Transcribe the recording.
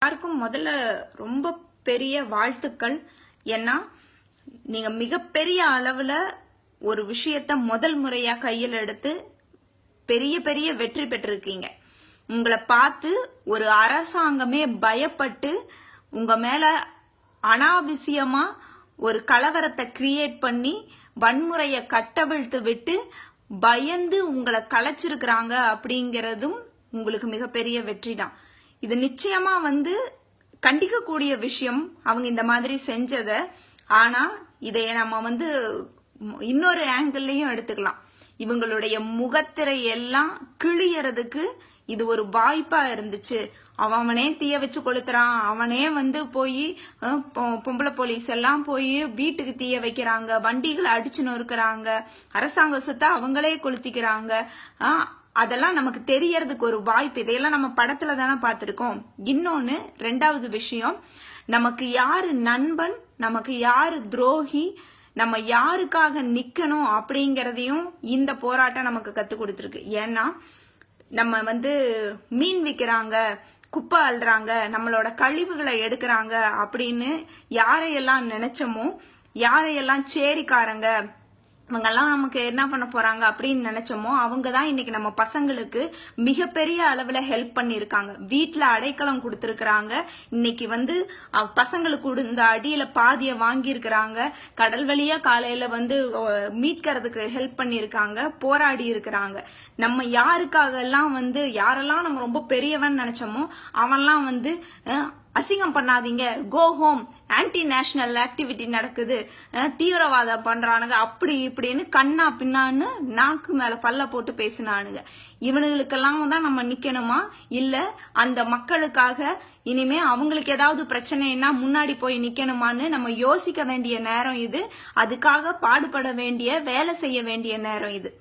எல்லாருக்கும் முதல்ல ரொம்ப பெரிய வாழ்த்துக்கள். ஏன்னா நீங்க மிகப்பெரிய அளவுல ஒரு விஷயத்த முதல் முறையா கையில் எடுத்து பெரிய பெரிய வெற்றி பெற்றிருக்கீங்க. உங்களை பார்த்து ஒரு அரசாங்கமே பயப்பட்டு உங்க மேல அனாவசியமா ஒரு கலவரத்தை கிரியேட் பண்ணி வன்முறையை கட்டவிழ்த்து விட்டு பயந்து உங்களை கலைச்சிருக்கிறாங்க அப்படிங்கிறதும் உங்களுக்கு மிகப்பெரிய வெற்றி தான். இது நிச்சயமா கண்டிக்கக்கூடிய விஷயம் அவங்க இந்த மாதிரி செஞ்சத. ஆனா இதைய நம்ம இன்னொரு ஆங்கிள்லயும் எடுத்துக்கலாம். இவங்களுடைய முகத்திரை எல்லாம் கிழியறதுக்கு இது ஒரு வாய்ப்பா இருந்துச்சு. அவனே தீய வச்சு கொளுத்துறான், அவனே போய் பொம்பளை போலீஸ் எல்லாம் போய் வீட்டுக்கு தீய வைக்கிறாங்க, வண்டிகளை அடிச்சு நொறுக்குறாங்க, அரசாங்க சொத்தை அவங்களே கொளுத்திக்கிறாங்க. அதெல்லாம் நமக்கு தெரியறதுக்கு ஒரு வாய்ப்பு. இதையெல்லாம் நம்ம படத்துல தானே பார்த்திருக்கோம். இன்னொன்னு ரெண்டாவது விஷயம், நமக்கு யாரு நண்பன், நமக்கு யாரு துரோகி, நம்ம யாருக்காக நிக்கணும் அப்படிங்கறதையும் இந்த போராட்டம் நமக்கு கத்து கொடுத்துருக்கு. ஏன்னா நம்ம மீன் விற்கிறாங்க, குப்பை அள்ளுறாங்க, நம்மளோட கழிவுகளை எடுக்கிறாங்க அப்படின்னு யாரையெல்லாம் நினைச்சோமோ, யாரையெல்லாம் சேரிக்காரங்க இவங்கெல்லாம் நமக்கு என்ன பண்ண போறாங்க அப்படின்னு நினைச்சோமோ, அவங்கதான் இன்னைக்கு நம்ம பசங்களுக்கு மிகப்பெரிய அளவுல ஹெல்ப் பண்ணிருக்காங்க. வீட்டுல அடைக்கலம் கொடுத்திருக்கிறாங்க. இன்னைக்கு பசங்களுக்கு இந்த அடியில பாதிய வாங்கி இருக்கிறாங்க. கடல் வழியா காலையில மீட்கிறதுக்கு ஹெல்ப் பண்ணிருக்காங்க, போராடி இருக்கிறாங்க. நம்ம யாருக்காக எல்லாம் யாரெல்லாம் நம்ம ரொம்ப பெரியவன் நினைச்சோமோ அவன்லாம் அசிங்கம் பண்ணாதீங்க, go home, anti national activity நடக்குது, தீவிரவாதம் பண்றானுங்க, அப்படி இப்படின்னு கண்ணா பின்னான்னு நாக்கு மேல பல்ல போட்டு பேசினானுங்க. இவனுங்களுக்கெல்லாம் தான் நம்ம நிக்கணுமா? இல்ல அந்த மக்களுக்காக இனிமே அவங்களுக்கு ஏதாவது பிரச்சனைன்னா முன்னாடி போய் நிக்கணுமான்னு நம்ம யோசிக்க வேண்டிய நேரம் இது. அதுக்காக பாடுபட வேண்டிய, வேலை செய்ய வேண்டிய நேரம் இது.